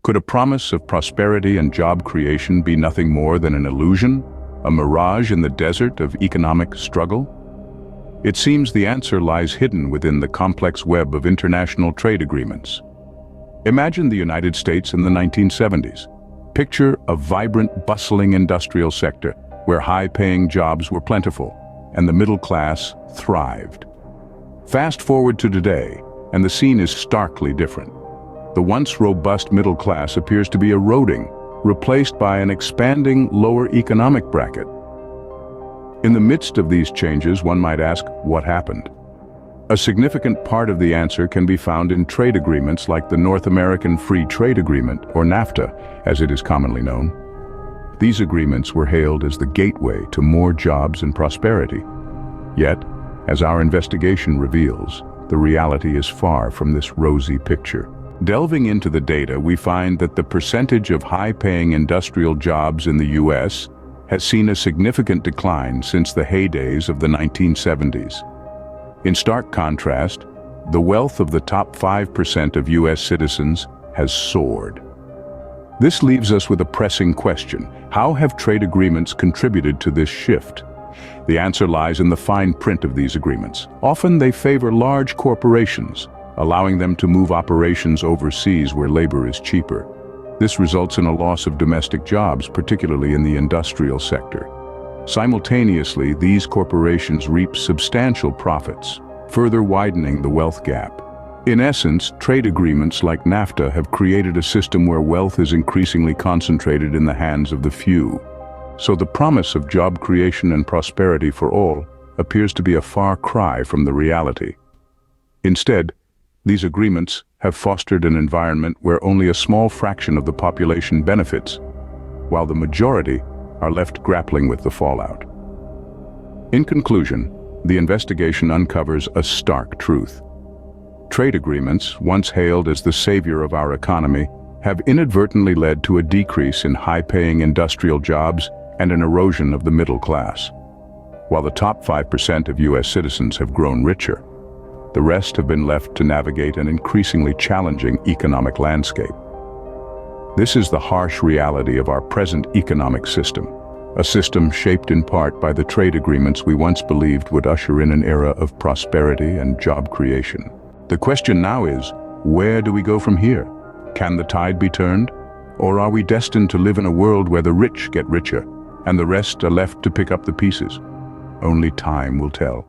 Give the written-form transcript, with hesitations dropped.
Could a promise of prosperity and job creation be nothing more than an illusion, a mirage in the desert of economic struggle? It seems the answer lies hidden within the complex web of international trade agreements. Imagine the United States in the 1970s. Picture a vibrant, bustling industrial sector where high-paying jobs were plentiful and the middle class thrived. Fast forward to today, and the scene is starkly different. The once robust middle class appears to be eroding, replaced by an expanding lower economic bracket. In the midst of these changes, one might ask, what happened? A significant part of the answer can be found in trade agreements like the North American Free Trade Agreement, or NAFTA, as it is commonly known. These agreements were hailed as the gateway to more jobs and prosperity. Yet, as our investigation reveals, the reality is far from this rosy picture. Delving into the data, we find that the percentage of high-paying industrial jobs in the U.S. has seen a significant decline since the heydays of the 1970s. In stark contrast, the wealth of the top 5% of U.S. citizens has soared. This leaves us with a pressing question: how have trade agreements contributed to this shift? The answer lies in the fine print of these agreements. Often they favor large corporations, allowing them to move operations overseas where labor is cheaper. This results in a loss of domestic jobs, particularly in the industrial sector. Simultaneously, these corporations reap substantial profits, further widening the wealth gap. In essence, trade agreements like NAFTA have created a system where wealth is increasingly concentrated in the hands of the few. So the promise of job creation and prosperity for all appears to be a far cry from the reality. Instead, these agreements have fostered an environment where only a small fraction of the population benefits, while the majority are left grappling with the fallout. In conclusion, the investigation uncovers a stark truth. Trade agreements, once hailed as the savior of our economy, have inadvertently led to a decrease in high-paying industrial jobs and an erosion of the middle class. While the top 5% of U.S. citizens have grown richer, the rest have been left to navigate an increasingly challenging economic landscape. This is the harsh reality of our present economic system, a system shaped in part by the trade agreements we once believed would usher in an era of prosperity and job creation. The question now is, where do we go from here? Can the tide be turned? Or are we destined to live in a world where the rich get richer and the rest are left to pick up the pieces? Only time will tell.